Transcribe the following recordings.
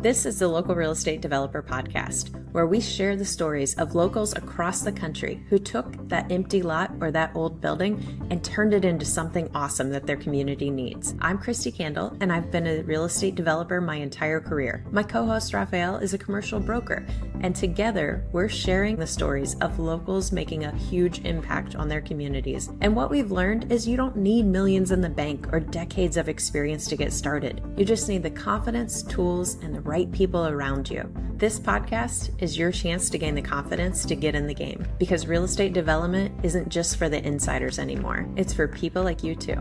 This is the Local Real Estate Developer Podcast, where we share the stories of locals across the country who took that empty lot or that old building and turned it into something awesome that their community needs. I'm Christy Candle, and I've been a real estate developer my entire career. My co-host Raphael is a commercial broker, and together we're sharing the stories of locals making a huge impact on their communities. And what we've learned is you don't need millions in the bank or decades of experience to get started. You just need the confidence, tools, and the right people around you. This podcast is your chance to gain the confidence to get in the game, because real estate development isn't just for the insiders anymore. It's for people like you too.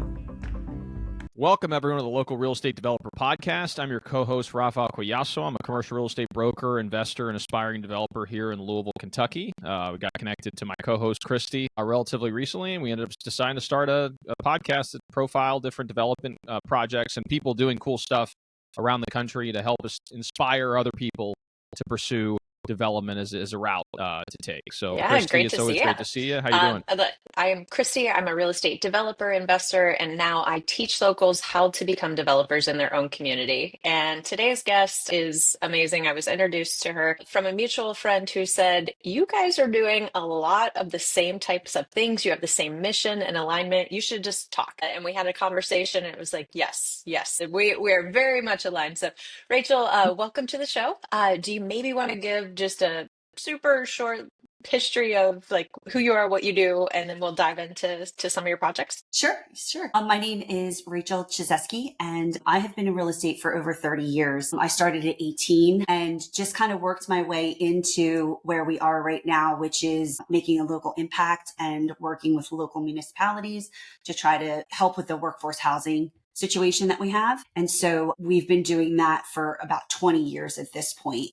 Welcome, everyone, to the Local Real Estate Developer Podcast. I'm your co-host, Raphael. I'm a commercial real estate broker, investor, and aspiring developer here in Louisville, Kentucky. We got connected to my co-host, Christy, relatively recently, and we ended up deciding to start a podcast that profile different development projects and people doing cool stuff around the country to help us inspire other people to pursue development as a route to take. So, Yeah, Christy, great it's to always see you. great to see you. How you doing? I am Christy. I'm a real estate developer, investor, and now I teach locals how to become developers in their own community. And today's guest is amazing. I was introduced to her from a mutual friend who said, "You guys are doing a lot of the same types of things. You have the same mission and alignment. You should just talk." And we had a conversation, and it was like, yes, we are very much aligned. So, Rachel, welcome to the show. Do you maybe want to give just a super short history of like who you are, what you do, and then we'll dive into some of your projects? Sure. My name is Rachel Chwaszczewski, and I have been in real estate for over 30 years. I started at 18 and just kind of worked my way into where we are right now, which is making a local impact and working with local municipalities to try to help with the workforce housing situation that we have. And so we've been doing that for about 20 years at this point.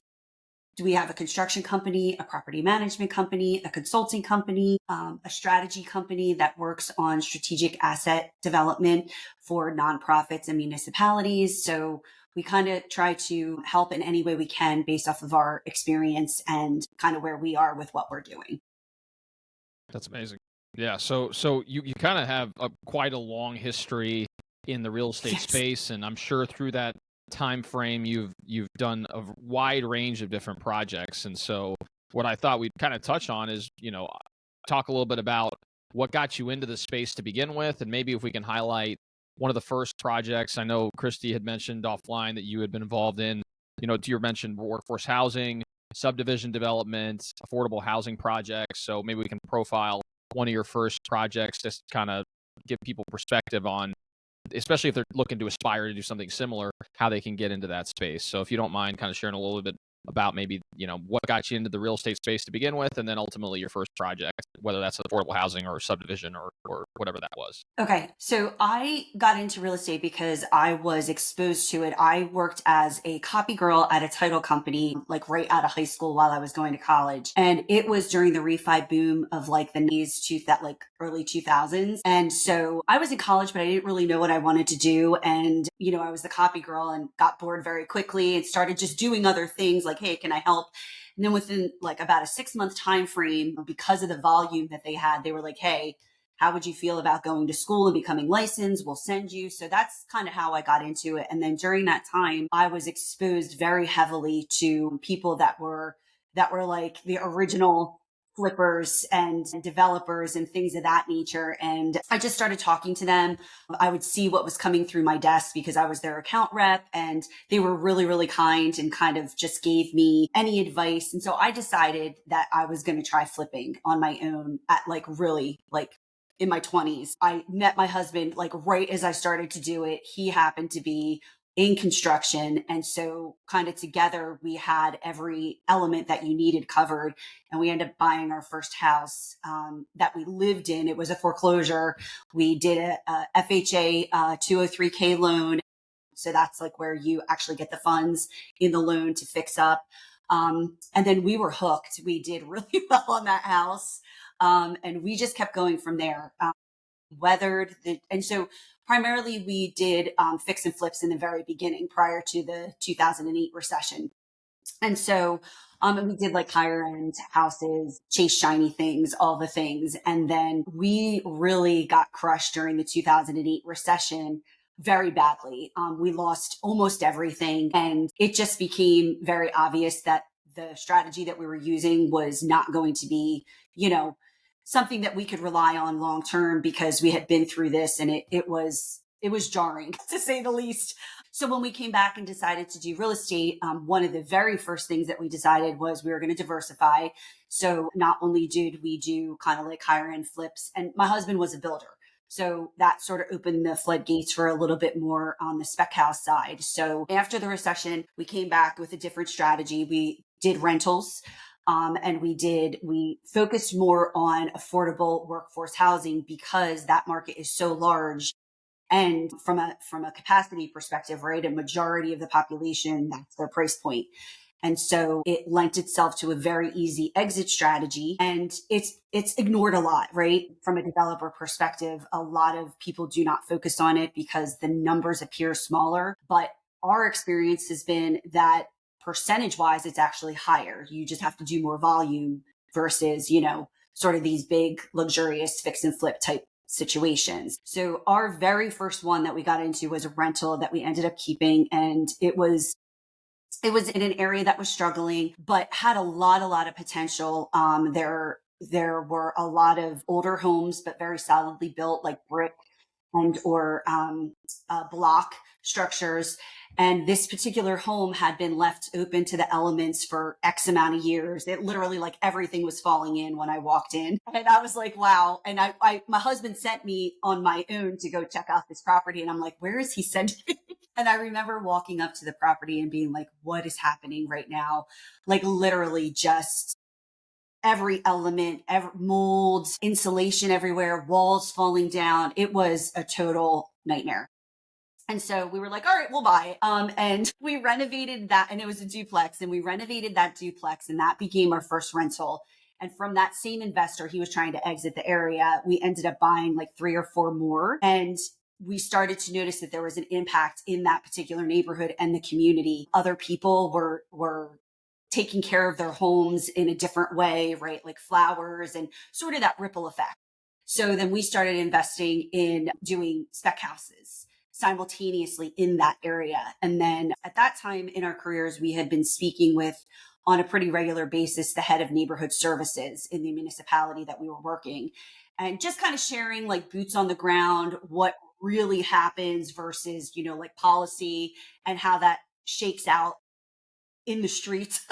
We have a construction company, a property management company, a consulting company, a strategy company that works on strategic asset development for nonprofits and municipalities. So we kind of try to help in any way we can based off of our experience and kind of where we are with what we're doing. That's amazing. Yeah. So you kind of have quite a long history in the real estate space, and I'm sure through that time frame you've done a wide range of different projects. And so what I thought we'd kind of touch on is, talk a little bit about what got you into the space to begin with, and maybe if we can highlight one of the first projects. I know Christy had mentioned offline that you had been involved in, you mentioned workforce housing, subdivision development, affordable housing projects. So maybe we can profile one of your first projects, just kind of give people perspective on, especially if they're looking to aspire to do something similar, how they can get into that space. So if you don't mind kind of sharing a little bit about maybe, what got you into the real estate space to begin with, and then ultimately your first project, whether that's affordable housing or subdivision or whatever that was. Okay. So I got into real estate because I was exposed to it. I worked as a copy girl at a title company, like right out of high school while I was going to college. And it was during the refi boom of like the early 2000s. And so I was in college, but I didn't really know what I wanted to do. And, I was the copy girl and got bored very quickly and started just doing other things like, hey, can I help? And then within like about a 6-month time frame, because of the volume that they had, they were like, hey, how would you feel about going to school and becoming licensed? We'll send you. So that's kind of how I got into it. And then during that time, I was exposed very heavily to people that were like the original flippers and developers and things of that nature. And I just started talking to them. I would see what was coming through my desk because I was their account rep, and they were really, really kind and kind of just gave me any advice. And so I decided that I was going to try flipping on my own at in my 20s. I met my husband like right as I started to do it. He happened to be in construction. And so kind of together we had every element that you needed covered. And we ended up buying our first house that we lived in. It was a foreclosure. We did a FHA 203K loan. So that's like where you actually get the funds in the loan to fix up. And then we were hooked. We did really well on that house. And we just kept going from there. And so primarily we did fix and flips in the very beginning prior to the 2008 recession. And so and we did like higher end houses, chase shiny things, all the things. And then we really got crushed during the 2008 recession very badly. We lost almost everything. And it just became very obvious that the strategy that we were using was not going to be, something that we could rely on long term, because we had been through this, and it was jarring to say the least. So when we came back and decided to do real estate, one of the very first things that we decided was we were going to diversify. So not only did we do kind of like higher end flips, and my husband was a builder, so that sort of opened the floodgates for a little bit more on the spec house side. So after the recession, we came back with a different strategy. We did rentals. And we focused more on affordable workforce housing, because that market is so large. And from a capacity perspective, right, a majority of the population, that's their price point. And so it lent itself to a very easy exit strategy, and it's ignored a lot, right? From a developer perspective, a lot of people do not focus on it because the numbers appear smaller, but our experience has been that percentage wise, it's actually higher. You just have to do more volume versus, sort of these big luxurious fix and flip type situations. So our very first one that we got into was a rental that we ended up keeping. And it was in an area that was struggling, but had a lot of potential. There were a lot of older homes, but very solidly built, like brick and or block structures. And this particular home had been left open to the elements for X amount of years. It literally, like, everything was falling in when I walked in. And I was like, wow. And my husband sent me on my own to go check out this property. And I'm like, where is he sending me? And I remember walking up to the property and being like, what is happening right now? Like, literally just every element, molds, insulation everywhere, walls falling down. It was a total nightmare. And so we were like, all right, we'll buy it. And we renovated that, and it was a duplex, and we renovated that duplex, and that became our first rental. And from that same investor, he was trying to exit the area. We ended up buying like 3 or 4 more. And we started to notice that there was an impact in that particular neighborhood and the community. Other people were taking care of their homes in a different way, right? Like flowers and sort of that ripple effect. So then we started investing in doing spec houses simultaneously in that area. And then at that time in our careers, we had been speaking with, on a pretty regular basis, the head of neighborhood services in the municipality that we were working, and just kind of sharing like boots on the ground, what really happens versus, like policy, and how that shakes out in the streets,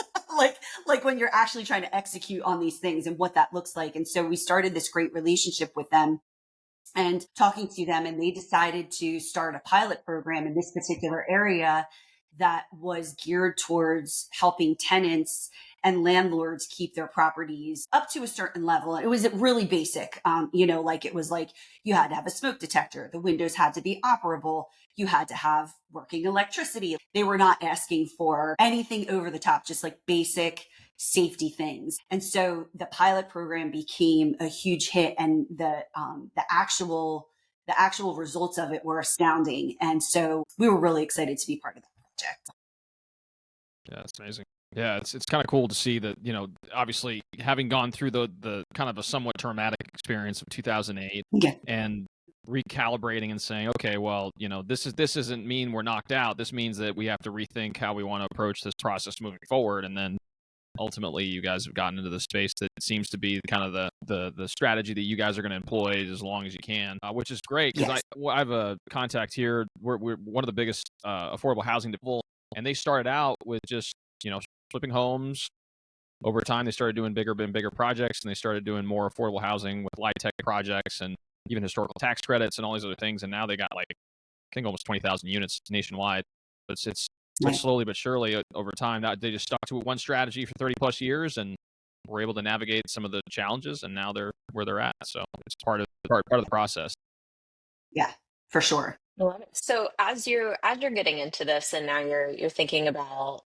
like when you're actually trying to execute on these things and what that looks like. And so we started this great relationship with them and talking to them, and they decided to start a pilot program in this particular area that was geared towards helping tenants and landlords keep their properties up to a certain level. It was really basic. Like it was like you had to have a smoke detector. The windows had to be operable. You had to have working electricity. They were not asking for anything over the top, just like basic safety things. And so the pilot program became a huge hit, and the actual results of it were astounding. And so we were really excited to be part of that project. Yeah, it's amazing. Yeah, it's kind of cool to see that, obviously having gone through the kind of a somewhat traumatic experience of 2008, Yeah. and recalibrating and saying, okay, well, this doesn't mean we're knocked out. This means that we have to rethink how we want to approach this process moving forward. And then ultimately you guys have gotten into the space that seems to be kind of the strategy that you guys are going to employ as long as you can, which is great, because Yes. I have a contact here. We're one of the biggest affordable housing developers, and they started out with just flipping homes. Over time, they started doing bigger projects, and they started doing more affordable housing with light tech projects and even historical tax credits and all these other things. And now they got, like, I think almost 20,000 units nationwide. But it's Right. slowly but surely over time that they just stuck to one strategy for 30 plus years and were able to navigate some of the challenges, and now they're where they're at. So it's part of the process. Yeah, for sure. I love it. So as you're getting into this, and now you're thinking about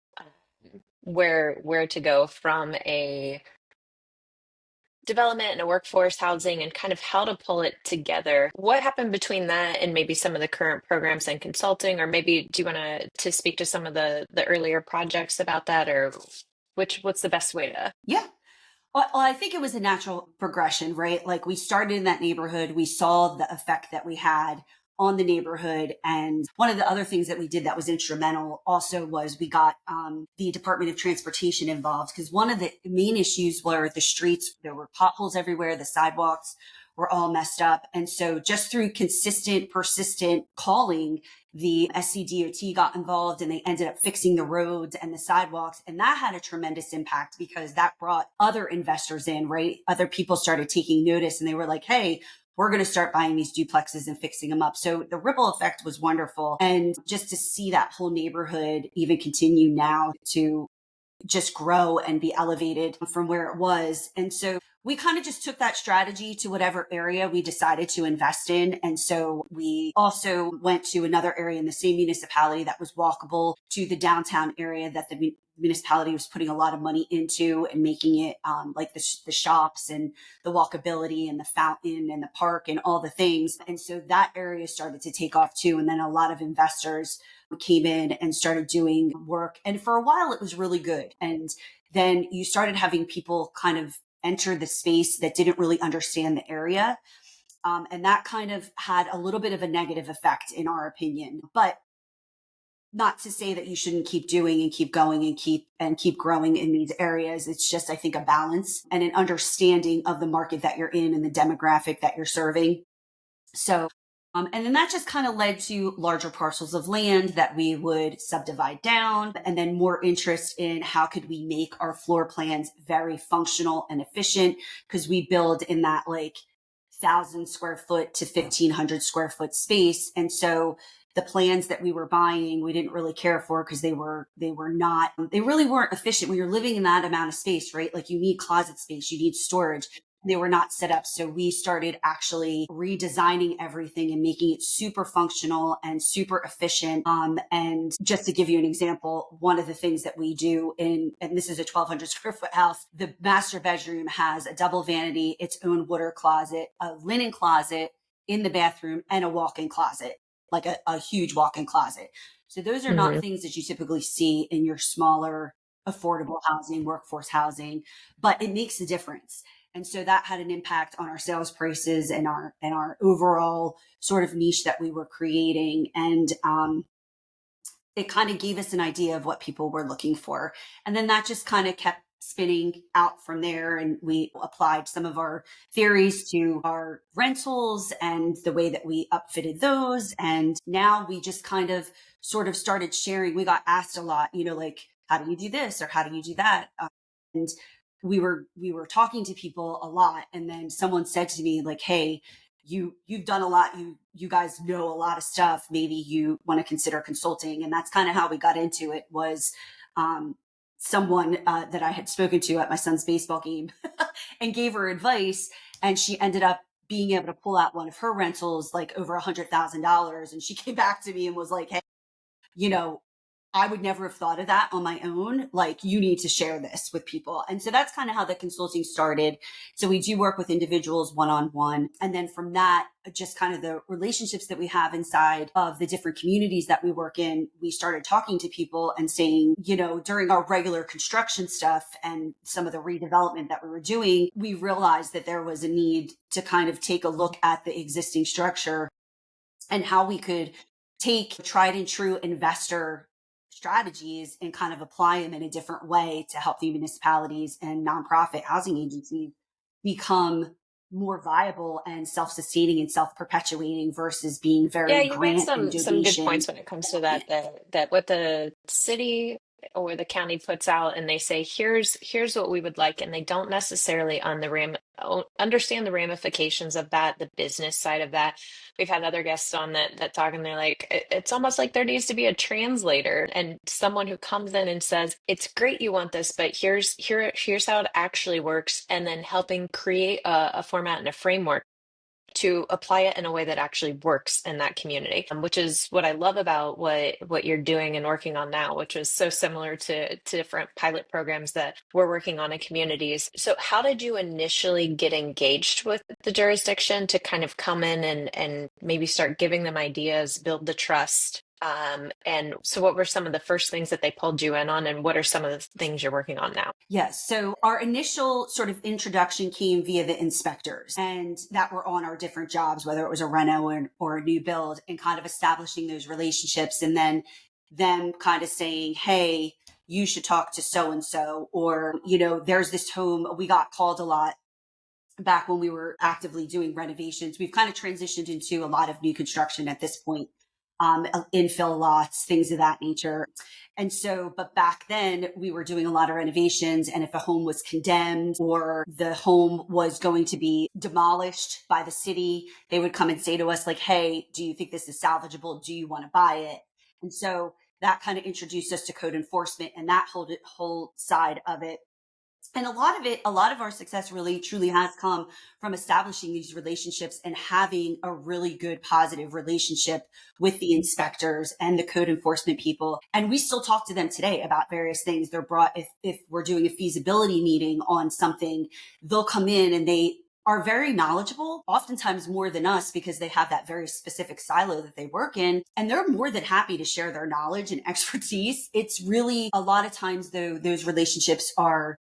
where to go from a development and a workforce housing, and kind of how to pull it together. What happened between that and maybe some of the current programs and consulting, or maybe do you want to speak to some of the earlier projects about that, or what's the best way to? Yeah. Well, I think it was a natural progression, right? Like we started in that neighborhood, we saw the effect that we had on the neighborhood. And one of the other things that we did that was instrumental also was we got the Department of Transportation involved, because one of the main issues were the streets. There were potholes everywhere. The sidewalks were all messed up. And so just through consistent, persistent calling, the SCDOT got involved and they ended up fixing the roads and the sidewalks. And that had a tremendous impact because that brought other investors in, right? Other people started taking notice and they were like, hey, we're going to start buying these duplexes and fixing them up. So the ripple effect was wonderful. And just to see that whole neighborhood even continue now to just grow and be elevated from where it was. And so we kind of just took that strategy to whatever area we decided to invest in. And so we also went to another area in the same municipality that was walkable to the downtown area that the municipality was putting a lot of money into and making it like the shops and the walkability and the fountain and the park and all the things. And so that area started to take off too. And then a lot of investors came in and started doing work. And for a while, it was really good. And then you started having people kind of enter the space that didn't really understand the area. And that kind of had a little bit of a negative effect in our opinion, but not to say that you shouldn't keep doing and keep going and keep growing in these areas. It's just, I think, a balance and an understanding of the market that you're in and the demographic that you're serving. So, and then that just kind of led to larger parcels of land that we would subdivide down, and then more interest in how could we make our floor plans very functional and efficient, because we build in that like 1,000 square foot to 1,500 square foot space. And so the plans that we were buying, we didn't really care for because they really weren't efficient when you're living in that amount of space, right? Like you need closet space, you need storage. They were not set up. So we started actually redesigning everything and making it super functional and super efficient. And just to give you an example, one of the things that we do and this is a 1,200 square foot house, the master bedroom has a double vanity, its own water closet, a linen closet in the bathroom, and a walk-in closet, like a huge walk-in closet. So those are not things that you typically see in your smaller, affordable housing, workforce housing, but it makes a difference. And so that had an impact on our sales prices and our overall sort of niche that we were creating. And it kind of gave us an idea of what people were looking for. And then that just kind of kept spinning out from there. And we applied some of our theories to our rentals and the way that we upfitted those. And now we just kind of sort of started sharing. We got asked a lot, like, how do you do this? Or how do you do that? And we were talking to people a lot. And then someone said to me like, hey, you've done a lot. You guys know a lot of stuff. Maybe you want to consider consulting. And that's kind of how we got into it was, someone that I had spoken to at my son's baseball game and gave her advice. And she ended up being able to pull out one of her rentals, like over $100,000. And she came back to me and was like, hey, I would never have thought of that on my own. Like, you need to share this with people. And so that's kind of how the consulting started. So we do work with individuals one-on-one. And then from that, just kind of the relationships that we have inside of the different communities that we work in, we started talking to people and saying, during our regular construction stuff and some of the redevelopment that we were doing, we realized that there was a need to kind of take a look at the existing structure and how we could take tried and true investor strategies and kind of apply them in a different way to help the municipalities and nonprofit housing agencies become more viable and self-sustaining and self-perpetuating versus being very You made grant and some good donation. points when it comes to that what the city or the county puts out and they say here's what we would like, and they don't necessarily understand the ramifications of that, the business side of that. We've had other guests on that talk, and they're like, it's almost like there needs to be a translator and someone who comes in and says, it's great you want this, but here's how it actually works, and then helping create a format and a framework to apply it in a way that actually works in that community, which is what I love about what you're doing and working on now, which is so similar to different pilot programs that we're working on in communities. So how did you initially get engaged with the jurisdiction to kind of come in and maybe start giving them ideas, build the trust? And so what were some of the first things that they pulled you in on, and what are some of the things you're working on now? Yes. So our initial sort of introduction came via the inspectors and that were on our different jobs, whether it was a reno or a new build, and kind of establishing those relationships, and then them kind of saying, hey, you should talk to so and so, or, there's this home. We got called a lot back when we were actively doing renovations. We've kind of transitioned into a lot of new construction at this point, infill lots, things of that nature. And so, but back then we were doing a lot of renovations, and if a home was condemned or the home was going to be demolished by the city, they would come and say to us like, hey, do you think this is salvageable? Do you want to buy it? And so that kind of introduced us to code enforcement and that whole side of it. And a lot of our success really truly has come from establishing these relationships and having a really good positive relationship with the inspectors and the code enforcement people. And we still talk to them today about various things. They're brought, if we're doing a feasibility meeting on something, they'll come in and they are very knowledgeable, oftentimes more than us, because they have that very specific silo that they work in. And they're more than happy to share their knowledge and expertise. It's really a lot of times though, those relationships are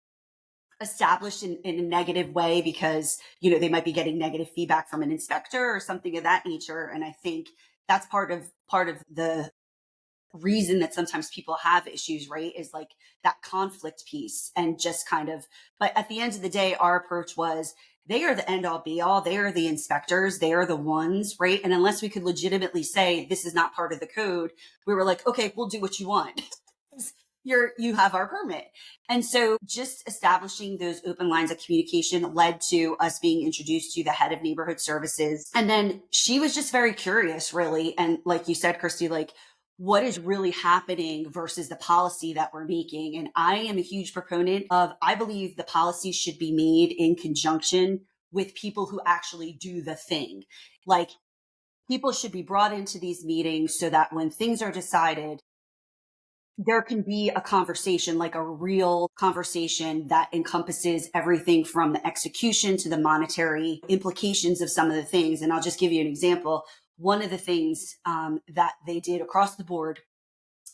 established in a negative way because, they might be getting negative feedback from an inspector or something of that nature. And I think that's part of the reason that sometimes people have issues, right? Is like that conflict piece and just kind of, but at the end of the day, our approach was they are the end all be all. They are the inspectors. They are the ones, right? And unless we could legitimately say this is not part of the code, we were like, okay, we'll do what you want. You have our permit. And so just establishing those open lines of communication led to us being introduced to the head of neighborhood services. And then she was just very curious, really. And like you said, Christy, like what is really happening versus the policy that we're making. And I am a huge proponent of, I believe the policy should be made in conjunction with people who actually do the thing. Like people should be brought into these meetings so that when things are decided, there can be a conversation, like a real conversation that encompasses everything from the execution to the monetary implications of some of the things. And I'll just give you an example. One of the things that they did across the board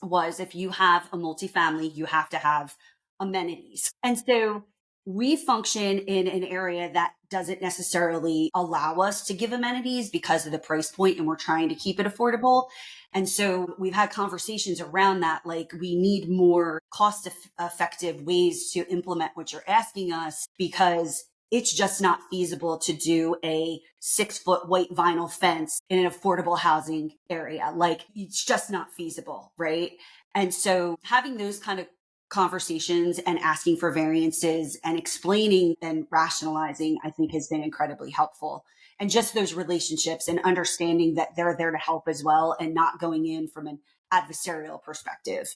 was if you have a multifamily, you have to have amenities. And so we function in an area that doesn't necessarily allow us to give amenities because of the price point, and we're trying to keep it affordable. And so we've had conversations around that, like we need more cost effective ways to implement what you're asking us, because it's just not feasible to do a 6-foot white vinyl fence in an affordable housing area. Like it's just not feasible, right? And so having those kind of conversations and asking for variances and explaining and rationalizing, I think has been incredibly helpful. And just those relationships and understanding that they're there to help as well and not going in from an adversarial perspective.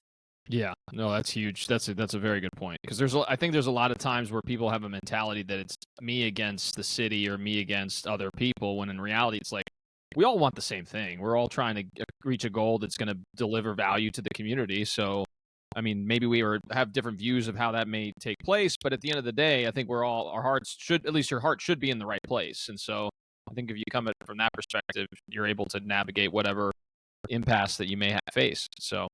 Yeah, no, that's huge. That's a very good point, because I think there's a lot of times where people have a mentality that it's me against the city or me against other people, when in reality it's like we all want the same thing. We're all trying to reach a goal that's going to deliver value to the community. So, I mean, maybe we have different views of how that may take place, but at the end of the day, I think our hearts should, at least your heart should be in the right place. And so I think if you come at it from that perspective, you're able to navigate whatever impasse that you may have faced. So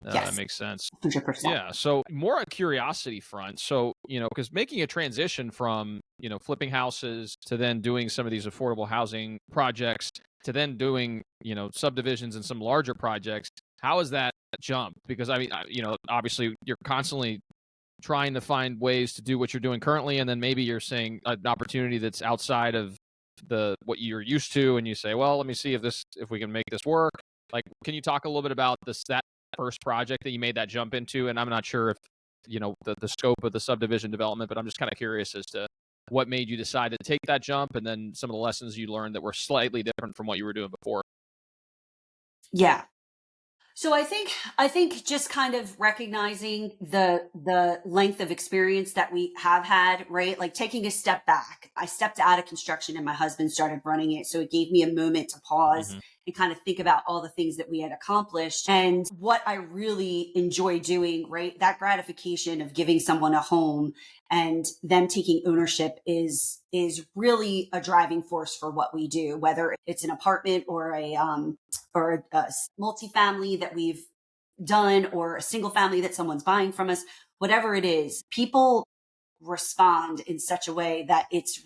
Yes, that makes sense. 100%. Yeah. So more a curiosity front. So, because making a transition from, flipping houses to then doing some of these affordable housing projects to then doing, subdivisions and some larger projects, how is that jump? Because I mean, obviously you're constantly trying to find ways to do what you're doing currently. And then maybe you're seeing an opportunity that's outside of what you're used to. And you say, well, let me see if we can make this work. Like, can you talk a little bit about that first project that you made that jump into? And I'm not sure if, the scope of the subdivision development, but I'm just kind of curious as to what made you decide to take that jump, and then some of the lessons you learned that were slightly different from what you were doing before. Yeah. So I think just kind of recognizing the length of experience that we have had, right? Like taking a step back. I stepped out of construction and my husband started running it. So it gave me a moment to pause and kind of think about all the things that we had accomplished and what I really enjoy doing, right? That gratification of giving someone a home and them taking ownership is really a driving force for what we do, whether it's an apartment or a or a multifamily that we've done, or a single family that someone's buying from us, whatever it is, people respond in such a way that it's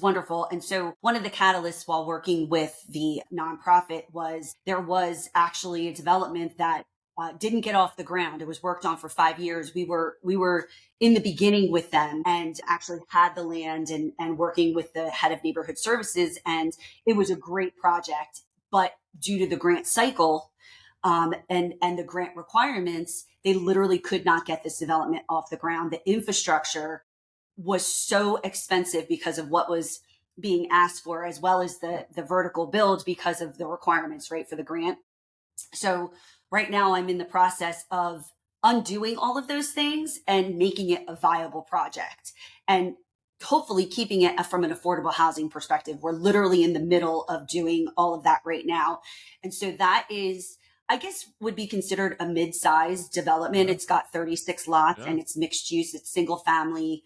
wonderful. And so one of the catalysts while working with the nonprofit was there was actually a development that didn't get off the ground. It was worked on for 5 years. We were in the beginning with them and actually had the land and working with the head of neighborhood services. And it was a great project, but due to the grant cycle, and the grant requirements, they literally could not get this development off the ground. The infrastructure was so expensive because of what was being asked for, as well as the vertical build because of the requirements, right, for the grant. So right now I'm in the process of undoing all of those things and making it a viable project, and hopefully keeping it from an affordable housing perspective. We're literally in the middle of doing all of that right now. And so that is, I guess, would be considered a mid-sized development. It's got 36 lots and it's mixed use. It's single family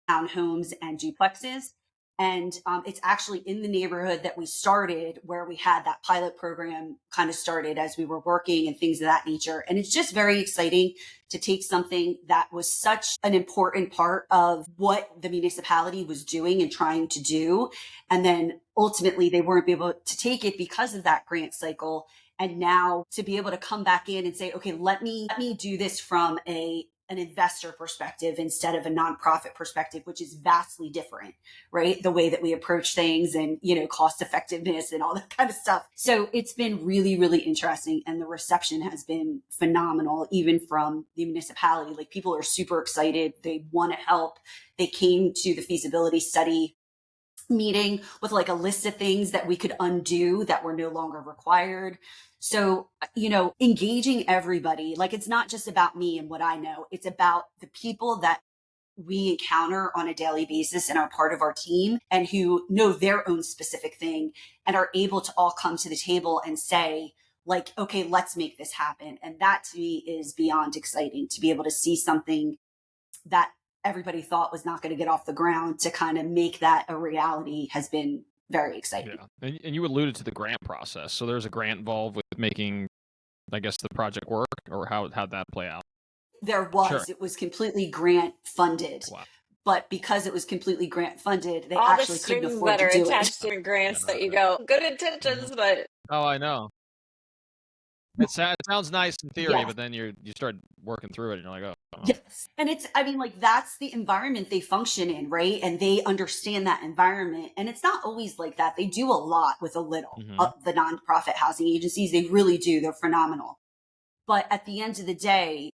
townhomes and duplexes. And it's actually in the neighborhood that we started, where we had that pilot program kind of started as we were working and things of that nature. And it's just very exciting to take something that was such an important part of what the municipality was doing and trying to do. And then ultimately they weren't able to take it because of that grant cycle. And now to be able to come back in and say, okay, let me do this from an investor perspective instead of a nonprofit perspective, which is vastly different, right? The way that we approach things and, cost effectiveness and all that kind of stuff. So it's been really, really interesting. And the reception has been phenomenal, even from the municipality. Like, people are super excited. They want to help. They came to the feasibility study meeting with like a list of things that we could undo that were no longer required. So, engaging everybody, like, it's not just about me and what I know, it's about the people that we encounter on a daily basis and are part of our team and who know their own specific thing and are able to all come to the table and say, like, okay, let's make this happen. And that to me is beyond exciting, to be able to see something that everybody thought was not going to get off the ground, to kind of make that a reality has been very exciting. Yeah. And you alluded to the grant process. So there's a grant involved with making, I guess, the project work, or how'd that play out? There was. Sure. It was completely grant funded. Wow. But because it was completely grant funded, they All actually the couldn't strings afford that to are do it. attached to grants that you go, good intentions, but Oh, I know. It sounds nice in theory, Yes. but then you start working through it and you're like, oh. Yes. And that's the environment they function in, right? And they understand that environment. And it's not always like that. They do a lot with a little. The nonprofit housing agencies, they really do. They're phenomenal. But at the end of the day,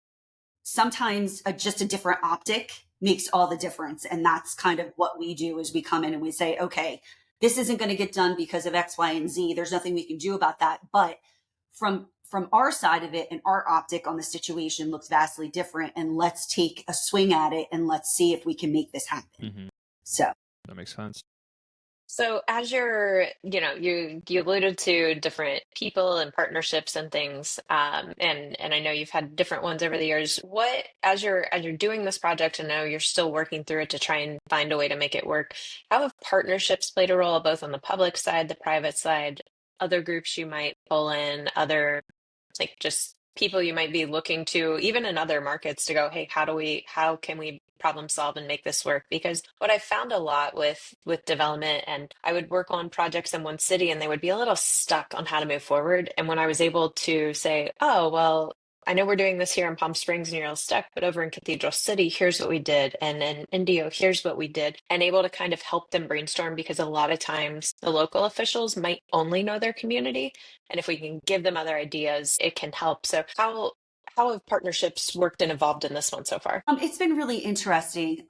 sometimes just a different optic makes all the difference. And that's kind of what we do, is we come in and we say, okay, this isn't going to get done because of X, Y, and Z. There's nothing we can do about that. But from our side of it, and our optic on the situation looks vastly different, and let's take a swing at it and let's see if we can make this happen. So that makes sense. So as you alluded to different people and partnerships and things, and I know you've had different ones over the years. What, as you're doing this project, and now you're still working through it to try and find a way to make it work, how have partnerships played a role, both on the public side, the private side, other groups you might pull in, other, like, just people you might be looking to, even in other markets, to go, hey, how can we problem solve and make this work? Because what I found a lot with development, and I would work on projects in one city and they would be a little stuck on how to move forward. And when I was able to say, oh, well, I know we're doing this here in Palm Springs and you're all stuck, but over in Cathedral City, here's what we did. And in Indio, here's what we did. And able to kind of help them brainstorm, because a lot of times the local officials might only know their community. And if we can give them other ideas, it can help. So how have partnerships worked and evolved in this one so far? It's been really interesting,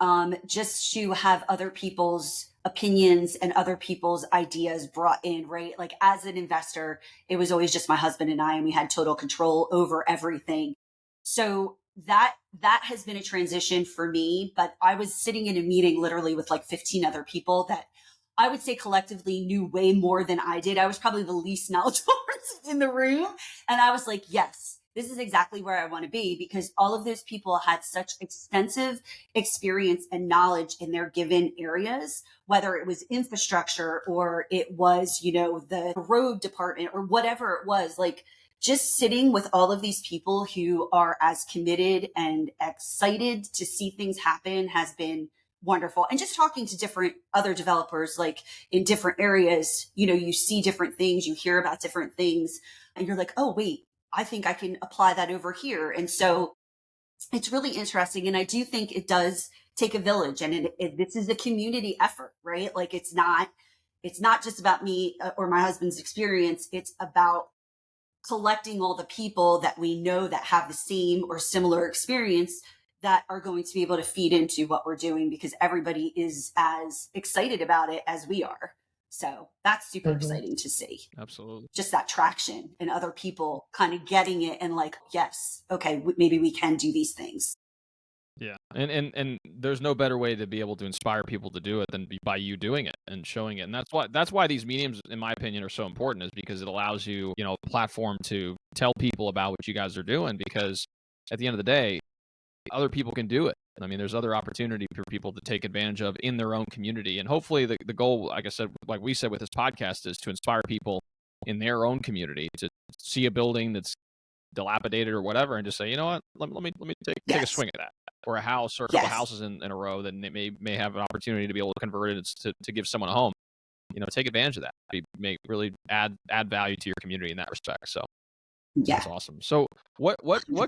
just to have other people's opinions and other people's ideas brought in, right? Like, as an investor, it was always just my husband and I, and we had total control over everything. So that has been a transition for me. But I was sitting in a meeting literally with like 15 other people that I would say collectively knew way more than I did. I was probably the least knowledgeable person in the room. And I was like, yes, this is exactly where I want to be, because all of those people had such extensive experience and knowledge in their given areas, whether it was infrastructure or it was, the road department or whatever it was. Like, just sitting with all of these people who are as committed and excited to see things happen has been wonderful. And just talking to different other developers, like in different areas, you see different things, you hear about different things, and you're like, oh, wait, I think I can apply that over here. And so it's really interesting. And I do think it does take a village, and this is a community effort, right? Like, it's not just about me or my husband's experience. It's about collecting all the people that we know that have the same or similar experience that are going to be able to feed into what we're doing, because everybody is as excited about it as we are. So that's super exciting to see. Absolutely. Just that traction and other people kind of getting it and like, yes, okay, maybe we can do these things. Yeah. And there's no better way to be able to inspire people to do it than by you doing it and showing it. And that's why these mediums, in my opinion, are so important, is because it allows you, a platform to tell people about what you guys are doing, because at the end of the day, other people can do it. I mean, there's other opportunity for people to take advantage of in their own community. And hopefully the goal, like I said, like we said with this podcast, is to inspire people in their own community to see a building that's dilapidated or whatever and just say, you know what, let me take a swing at that. Or a house or a couple houses in a row that may have an opportunity to be able to convert it to give someone a home. Take advantage of that. Really add value to your community in that respect. So that's awesome. So what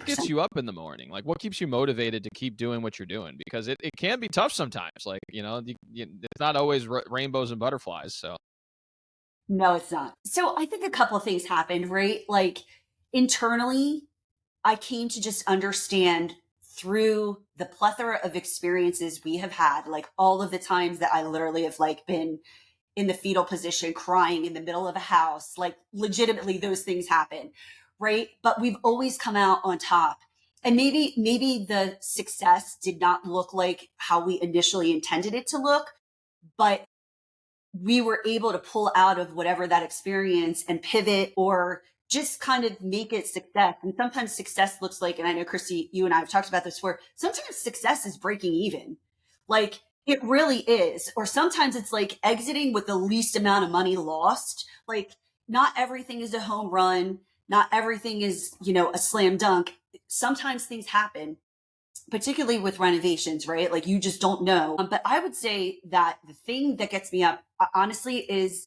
gets you up in the morning? Like, what keeps you motivated to keep doing what you're doing? Because it can be tough sometimes. Like, it's not always rainbows and butterflies. So no, it's not. So I think a couple of things happened, right? Like, internally, I came to just understand through the plethora of experiences we have had, like all of the times that I literally have like been in the fetal position, crying in the middle of a house, like legitimately those things happen, right? But we've always come out on top. And maybe the success did not look like how we initially intended it to look, but we were able to pull out of whatever that experience and pivot or just kind of make it success. And sometimes success looks like, and I know, Christy, you and I have talked about this before, sometimes success is breaking even. Like, it really is. Or sometimes it's like exiting with the least amount of money lost. Like, not everything is a home run. Not everything is, a slam dunk. Sometimes things happen, particularly with renovations, right? Like, you just don't know. But I would say that the thing that gets me up, honestly, is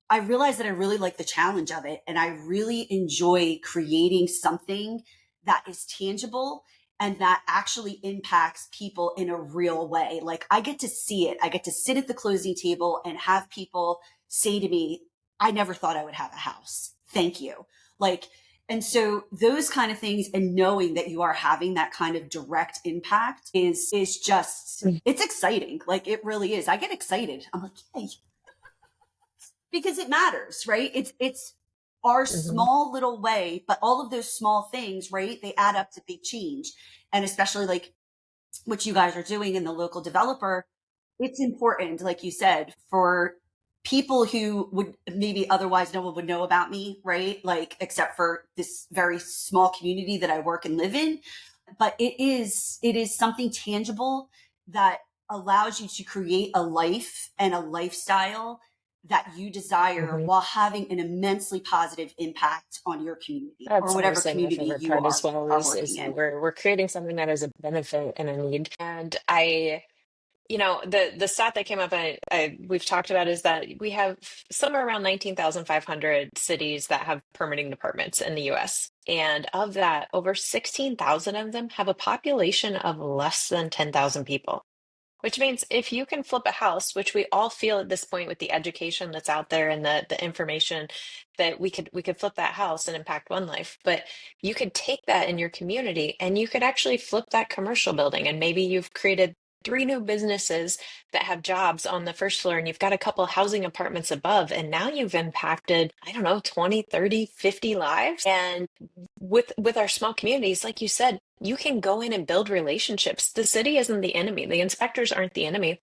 I realized that I really like the challenge of it. And I really enjoy creating something that is tangible and that actually impacts people in a real way. Like, I get to see it. I get to sit at the closing table and have people say to me, I never thought I would have a house. Thank you. Like, and so those kind of things, and knowing that you are having that kind of direct impact is just, it's exciting. Like, it really is. I get excited. I'm like, yay. Because it matters, right? It's our small little way, but all of those small things, right? They add up to big change. And especially like what you guys are doing in the local developer, it's important, like you said, for people who would maybe otherwise no one would know about me, right? Like, except for this very small community that I work and live in. But it is something tangible that allows you to create a life and a lifestyle that you desire while having an immensely positive impact on your community. That's or whatever honestly my community favorite you part are, as well, are is working that in. we're creating something that is a benefit and a need. And the stat that came up, we've talked about, is that we have somewhere around 19,500 cities that have permitting departments in the US. And of that, over 16,000 of them have a population of less than 10,000 people. Which means if you can flip a house, which we all feel at this point with the education that's out there and the information, that we could flip that house and impact one life. But you could take that in your community and you could actually flip that commercial building, and maybe you've created 3 new businesses that have jobs on the first floor, and you've got a couple housing apartments above, and now you've impacted, I don't know, 20, 30, 50 lives. And with our small communities, like you said, you can go in and build relationships. The city isn't the enemy. The inspectors aren't the enemy.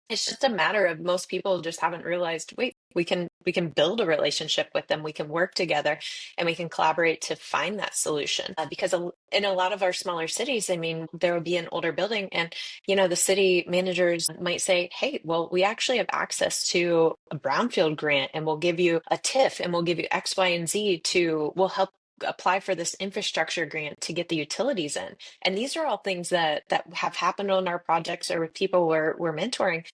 It's just a matter of most people just haven't realized, wait, we can build a relationship with them. We can work together and we can collaborate to find that solution. Because in a lot of our smaller cities, I mean, there will be an older building and, the city managers might say, hey, well, we actually have access to a brownfield grant and we'll give you a TIF and we'll give you X, Y, and Z we'll help apply for this infrastructure grant to get the utilities in. And these are all things that have happened on our projects or with people we're mentoring.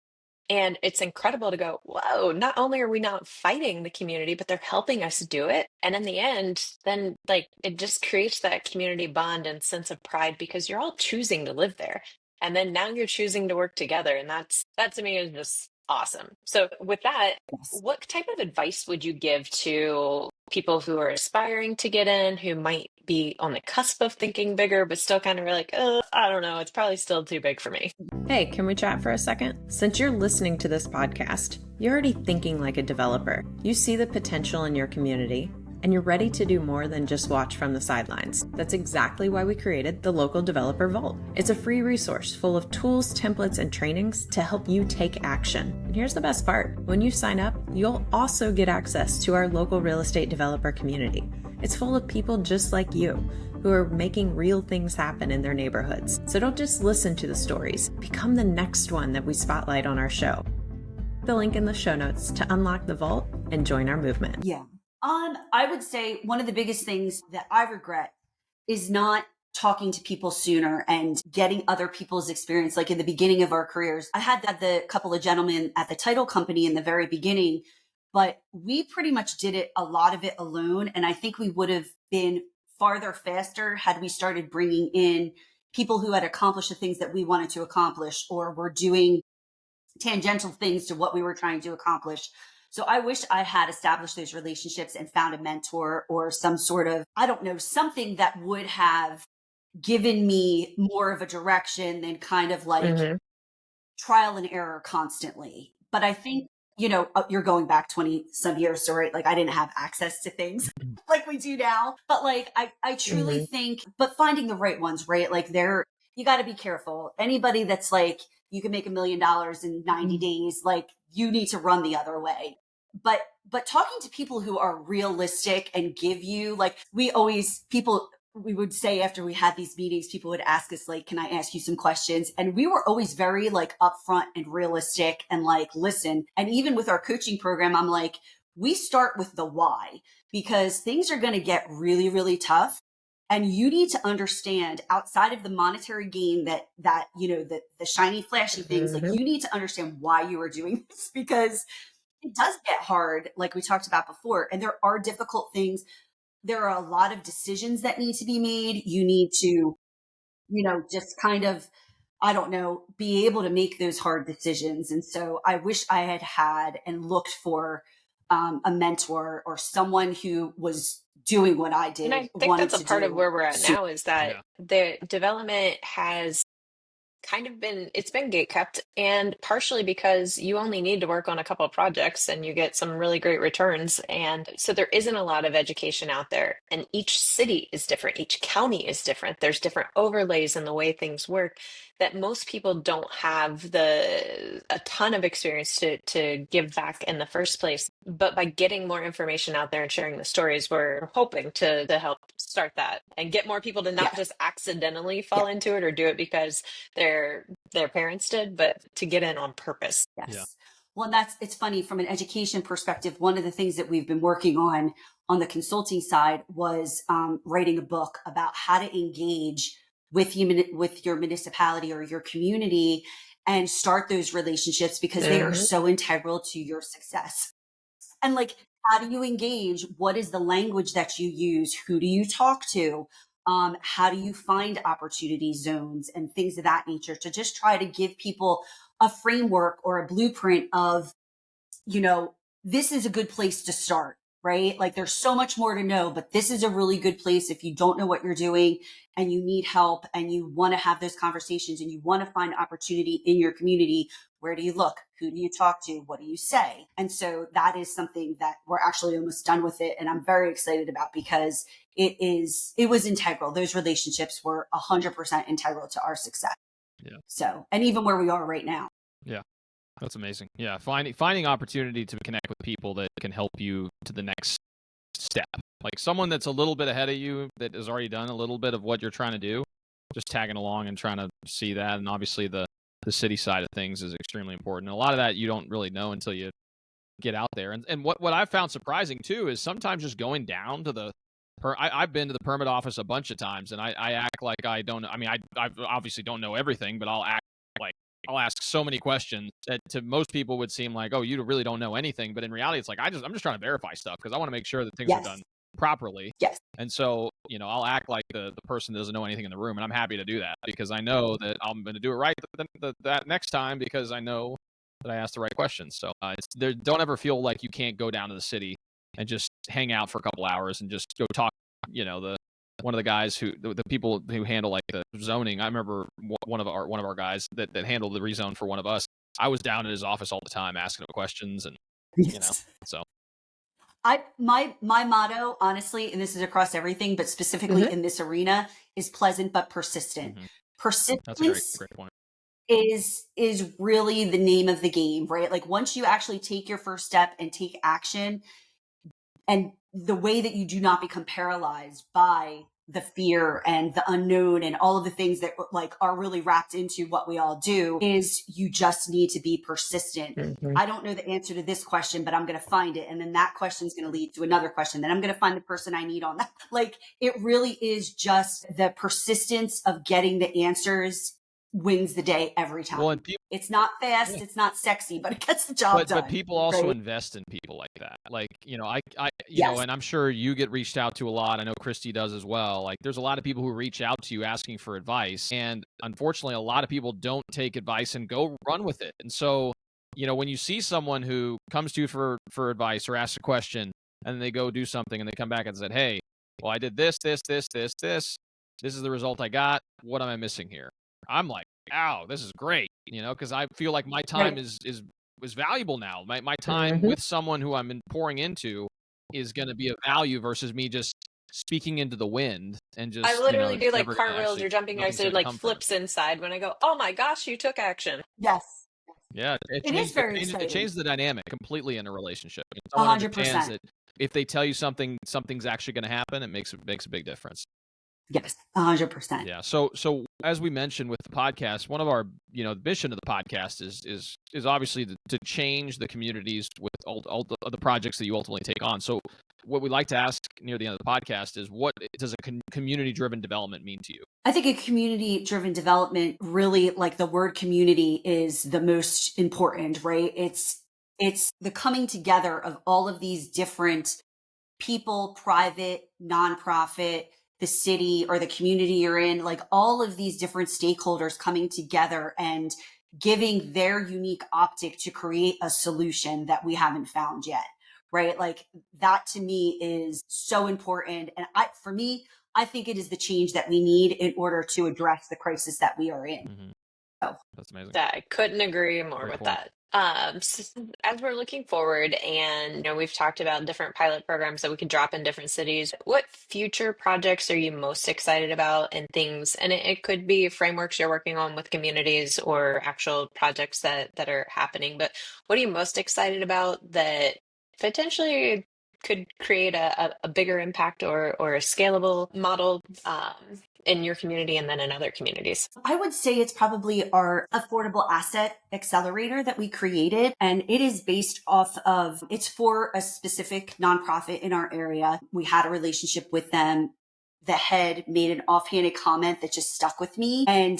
And it's incredible to go, whoa, not only are we not fighting the community, but they're helping us do it. And in the end, then like it just creates that community bond and sense of pride because you're all choosing to live there. And then now you're choosing to work together. And that to me is just awesome. So with that, Yes. what type of advice would you give to people who are aspiring to get in, who might be on the cusp of thinking bigger, but still kind of like, oh, I don't know, it's probably still too big for me? Hey, can we chat for a second? Since you're listening to this podcast, you're already thinking like a developer. You see the potential in your community, and you're ready to do more than just watch from the sidelines. That's exactly why we created the Local Developer Vault. It's a free resource full of tools, templates, and trainings to help you take action. And here's the best part. When you sign up, you'll also get access to our local real estate developer community. It's full of people just like you who are making real things happen in their neighborhoods. So don't just listen to the stories. Become the next one that we spotlight on our show. The link in the show notes to unlock the vault and join our movement. Yeah. I would say one of the biggest things that I regret is not talking to people sooner and getting other people's experience. Like in the beginning of our careers, I had the couple of gentlemen at the title company in the very beginning, but we pretty much did it, a lot of it alone. And I think we would have been farther faster had we started bringing in people who had accomplished the things that we wanted to accomplish or were doing tangential things to what we were trying to accomplish. So I wish I had established those relationships and found a mentor or some sort of, I don't know, something that would have given me more of a direction than kind of like trial and error constantly. But I think, you're going back 20 some years, so right, like I didn't have access to things like we do now. But like I truly think, but finding the right ones, right? Like you got to be careful. Anybody that's like, you can make $1 million in 90 days, like you need to run the other way. But talking to people who are realistic and give you, like we would say after we had these meetings, people would ask us like, can I ask you some questions? And we were always very like upfront and realistic and like, listen. And even with our coaching program, I'm like, we start with the why because things are going to get really, really tough. And you need to understand outside of the monetary gain that, the shiny, flashy things, like you need to understand why you are doing this because it does get hard, like we talked about before. And there are difficult things. There are a lot of decisions that need to be made. You need to, just kind of, I don't know, be able to make those hard decisions. And so I wish I had and looked for a mentor or someone who was doing what I did. And I think that's a part of where we're at now is that the development has kind of it's been gate kept, and partially because you only need to work on a couple of projects and you get some really great returns. And so there isn't a lot of education out there, and each city is different, each county is different. There's different overlays in the way things work that most people don't have a ton of experience to give back in the first place. But by getting more information out there and sharing the stories, we're hoping to help start that and get more people to not just accidentally fall into it or do it because their parents did, but to get in on purpose. Yes. Yeah. Well, it's funny from an education perspective. One of the things that we've been working on the consulting side was writing a book about how to engage with your municipality or your community and start those relationships because they are so integral to your success. And like, how do you engage? What is the language that you use? Who do you talk to? How do you find opportunity zones and things of that nature to just try to give people a framework or a blueprint of, this is a good place to start, right? Like there's so much more to know, but this is a really good place if you don't know what you're doing and you need help and you want to have those conversations and you want to find opportunity in your community. Where do you look? Who do you talk to? What do you say? And so that is something that we're actually almost done with it. And I'm very excited about because it was integral. Those relationships were 100% integral to our success. Yeah. So, and even where we are right now. Yeah. That's amazing. Yeah, finding opportunity to connect with people that can help you to the next step. Like someone that's a little bit ahead of you that has already done a little bit of what you're trying to do, just tagging along and trying to see that. And obviously the city side of things is extremely important. And a lot of that you don't really know until you get out there. And what I've found surprising too is sometimes just going down to the I've been to the permit office a bunch of times, and I act like I don't. I mean, I obviously don't know everything, but I'll act like I'll ask so many questions that to most people would seem like, oh, you really don't know anything. But in reality, it's like I'm just trying to verify stuff because I want to make sure that things are done Yes. properly. Yes. And so, I'll act like the person doesn't know anything in the room, and I'm happy to do that because I know that I'm going to do it right that next time because I know that I asked the right questions. So don't ever feel like you can't go down to the city and just hang out for a couple hours and just go talk. The one of the guys the people who handle like the zoning. I remember one of our guys that handled the rezone for one of us. I was down at his office all the time asking him questions, and Yes. so My motto, honestly, and this is across everything, but specifically in this arena, is pleasant but persistent. mhm. That's a Persistence great point. is really the name of the game, right? Like once you actually take your first step and take action, and the way that you do not become paralyzed by the fear and the unknown and all of the things that like are really wrapped into what we all do is you just need to be persistent. I don't know the answer to this question, but I'm going to find it. And then that question is going to lead to another question. Then I'm going to find the person I need on that. Like it really is just the persistence of getting the answers wins the day every time. Well, and It's not fast, it's not sexy, but it gets the job done. But people also right? invest in people like that. Like, Yes. and I'm sure you get reached out to a lot. I know Christy does as well. Like, there's a lot of people who reach out to you asking for advice. And unfortunately, a lot of people don't take advice and go run with it. And so, when you see someone who comes to you for advice or asks a question and they go do something and they come back and said, hey, well, I did this, this, this, this, this. This is the result I got. What am I missing here? I'm like, ow, this is great, because I feel like my time Right. is valuable now. My time with someone who I'm pouring into is going to be of value versus me just speaking into the wind and I just, literally do like never gonna cartwheels actually or jumping jacks nothing's or going to like come from it. flips inside when I go, oh my gosh, you took action. Yes. Yeah, It is very it exciting. changed the dynamic completely in a relationship. And A someone hundred understands percent. that if they tell you something's actually going to happen, it makes a big difference. Yes. 100%. Yeah. So as we mentioned with the podcast, one of our the mission of the podcast is obviously to change the communities with all the projects that you ultimately take on. So what we like to ask near the end of the podcast is what does a community driven development mean to you? I think a community driven development really like the word community is the most important, right? It's the coming together of all of these different people, private, nonprofit, the city or the community you're in, like all of these different stakeholders coming together and giving their unique optic to create a solution that we haven't found yet. Right. Like that to me is so important. And for me, I think it is the change that we need in order to address the crisis that we are in. Mm-hmm. So That's amazing. I couldn't agree more Great with point. that. As we're looking forward, and we've talked about different pilot programs that we could drop in different cities. What future projects are you most excited about, and things? And it could be frameworks you're working on with communities or actual projects that are happening. But what are you most excited about that potentially could create a bigger impact or a scalable model in your community and then in other communities? I would say it's probably our affordable asset accelerator that we created. And it is based off of, it's for a specific nonprofit in our area. We had a relationship with them. The head made an offhanded comment that just stuck with me. And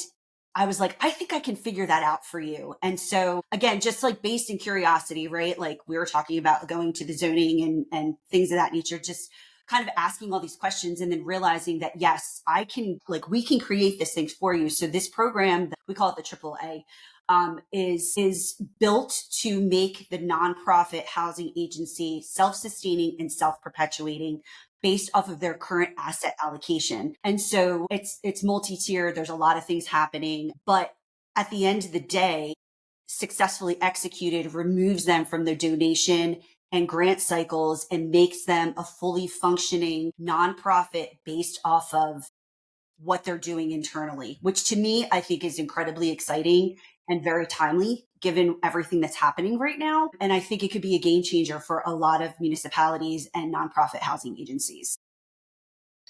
I was like, I think I can figure that out for you. And so again, just like based in curiosity, right? Like we were talking about going to the zoning and things of that nature, just kind of asking all these questions and then realizing that, yes, we can create this thing for you. So this program, we call it the AAA, is built to make the nonprofit housing agency self-sustaining and self-perpetuating based off of their current asset allocation. And so it's multi-tiered. There's a lot of things happening, but at the end of the day, successfully executed removes them from the donation and grant cycles and makes them a fully functioning nonprofit based off of what they're doing internally, which to me, I think is incredibly exciting and very timely given everything that's happening right now. And I think it could be a game changer for a lot of municipalities and nonprofit housing agencies.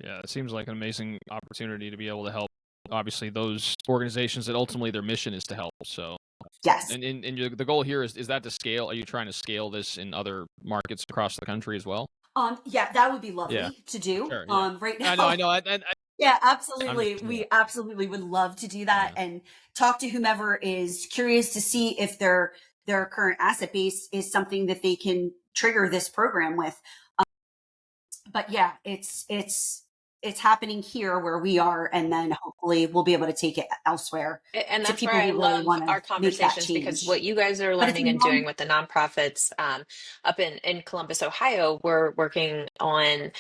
Yeah, it seems like an amazing opportunity to be able to help, obviously, those organizations that ultimately their mission is to help. So, Yes. and the goal here is that to scale? Are you trying to scale this in other markets across the country as well? Yeah, that would be lovely Yeah, to do. sure. Yeah. Right now. I know. Yeah, I'm absolutely. just, yeah, We absolutely would love to do that yeah. and talk to whomever is curious to see if their current asset base is something that they can trigger this program with. But yeah, it's happening here where we are, and then hopefully we'll be able to take it elsewhere And to that's where people I who really love want to our make that conversations, because change. what you guys are But it's a learning and doing with the nonprofits up in Columbus, Ohio, we're working on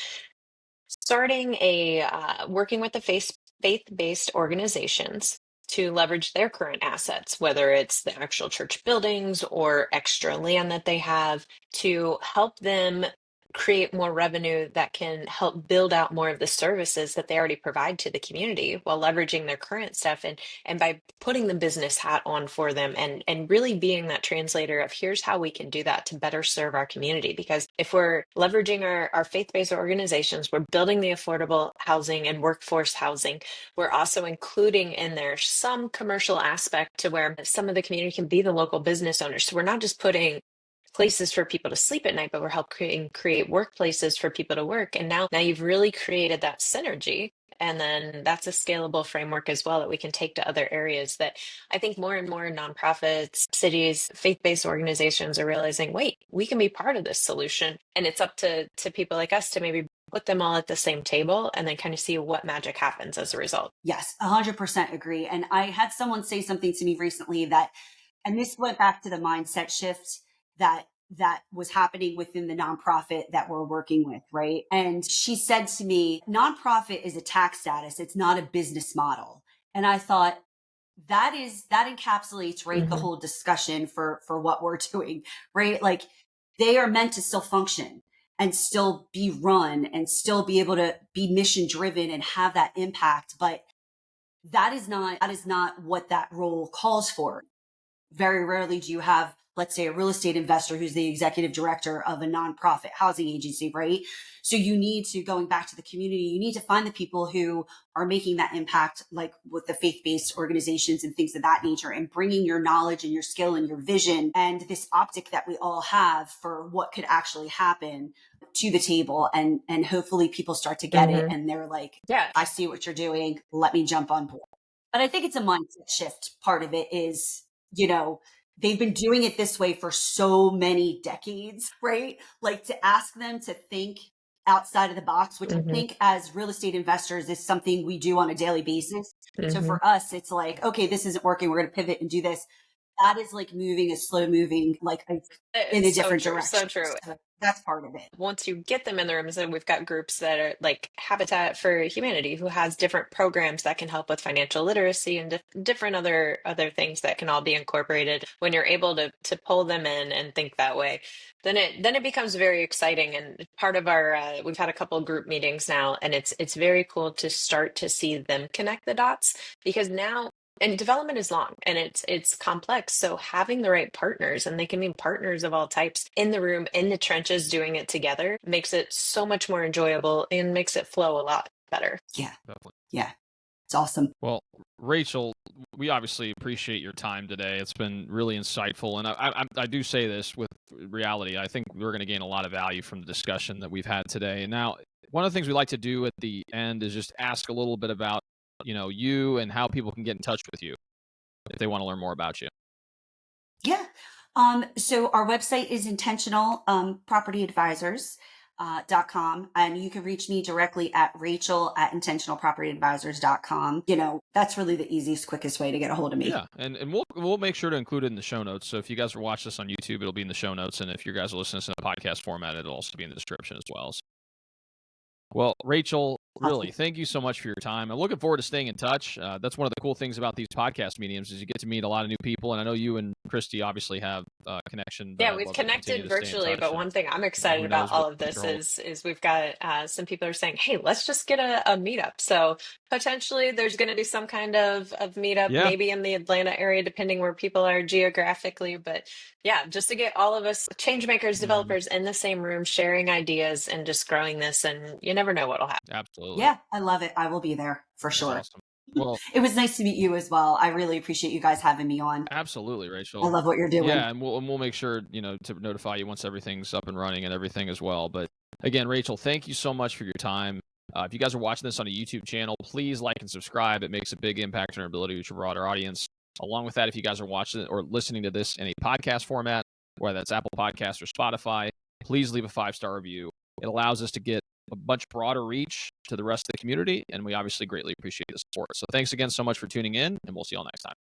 starting a working with the faith-based organizations to leverage their current assets, whether it's the actual church buildings or extra land that they have, to help them create more revenue that can help build out more of the services that they already provide to the community while leveraging their current stuff, and by putting the business hat on for them, and really being that translator of here's how we can do that to better serve our community. Because if we're leveraging our faith-based organizations, we're building the affordable housing and workforce housing, we're also including in there some commercial aspect to where some of the community can be the local business owners. So we're not just putting places for people to sleep at night, but we're helping create workplaces for people to work. And now you've really created that synergy. And then that's a scalable framework as well that we can take to other areas, that I think more and more nonprofits, cities, faith-based organizations are realizing, wait, we can be part of this solution. And it's up to people like us to maybe put them all at the same table and then kind of see what magic happens as a result. Yes, 100% agree. And I had someone say something to me recently that, and this went back to the mindset shift that was happening within the nonprofit that we're working with, right? And she said to me, nonprofit is a tax status, it's not a business model. And I thought, that encapsulates, right, the whole discussion for what we're doing, right? Like, they are meant to still function and still be run and still be able to be mission driven and have that impact, but that is not what that role calls for. Very rarely do you have, let's say, a real estate investor who's the executive director of a nonprofit housing agency, right? So you need to, going back to the community, you need to find the people who are making that impact, like with the faith-based organizations and things of that nature, and bringing your knowledge and your skill and your vision and this optic that we all have for what could actually happen to the table. And hopefully people start to get it and they're like, Yeah. I see what you're doing. Let me jump on board. But I think it's a mindset shift. Part of it is, they've been doing it this way for so many decades, right? Like, to ask them to think outside of the box, which I think as real estate investors is something we do on a daily basis. So for us, it's like, okay, this isn't working. We're going to pivot and do this. That is like moving a slow moving, like in a different direction. So true. So that's part of it. Once you get them in the rooms, then we've got groups that are like Habitat for Humanity, who has different programs that can help with financial literacy and different other things that can all be incorporated. When you're able to pull them in and think that way, then it becomes very exciting. And part of our we've had a couple group meetings now, and it's very cool to start to see them connect the dots, because now, and development is long and it's complex. So having the right partners, and they can be partners of all types, in the room, in the trenches, doing it together, makes it so much more enjoyable and makes it flow a lot better. Yeah. Definitely. Yeah. It's awesome. Well, Rachel, we obviously appreciate your time today. It's been really insightful. And I do say this with reality. I think we're going to gain a lot of value from the discussion that we've had today. And now, one of the things we like to do at the end is just ask a little bit about, you and how people can get in touch with you if they want to learn more about you. Yeah. So our website is intentional property advisors. .com, and you can reach me directly at rachel@intentionalpropertyadvisors.com. That's really the easiest, quickest way to get a hold of me. Yeah, and we'll make sure to include it in the show notes. So if you guys are watching this on YouTube, it'll be in the show notes, and if you guys are listening to the podcast format, it'll also be in the description as well. Well, Rachel, Really, thank you so much for your time. I'm looking forward to staying in touch. That's one of the cool things about these podcast mediums is you get to meet a lot of new people. And I know you and Christy obviously have a connection that Yeah, I'd we've love to continue connected to stay in virtually, touch. but And one thing I'm who excited about knows what all of the this future holds. is we've got some people are saying, "Hey, let's just get a meetup." So potentially there's going to be some kind of meetup, Yeah. maybe in the Atlanta area, depending where people are geographically. But yeah, just to get all of us change makers, Mhm. developers in the same room, sharing ideas and just growing this, and you never know what'll happen. Absolutely. Yeah, I love it. I will be there for That's sure. awesome. Well, It was nice to meet you as well. I really appreciate you guys having me on. absolutely, I Rachel. love what you're doing. Yeah, and we'll make sure, to notify you once everything's up and running and everything as well. But again, Rachel, thank you so much for your time. If you guys are watching this on a YouTube channel, please like and subscribe. It makes a big impact on our ability to reach a broader audience. Along with that, if you guys are watching it or listening to this in a podcast format, whether that's Apple Podcasts or Spotify, please leave a 5-star review. It allows us to get a much broader reach to the rest of the community, and we obviously greatly appreciate the support. So thanks again so much for tuning in, and we'll see you all next time.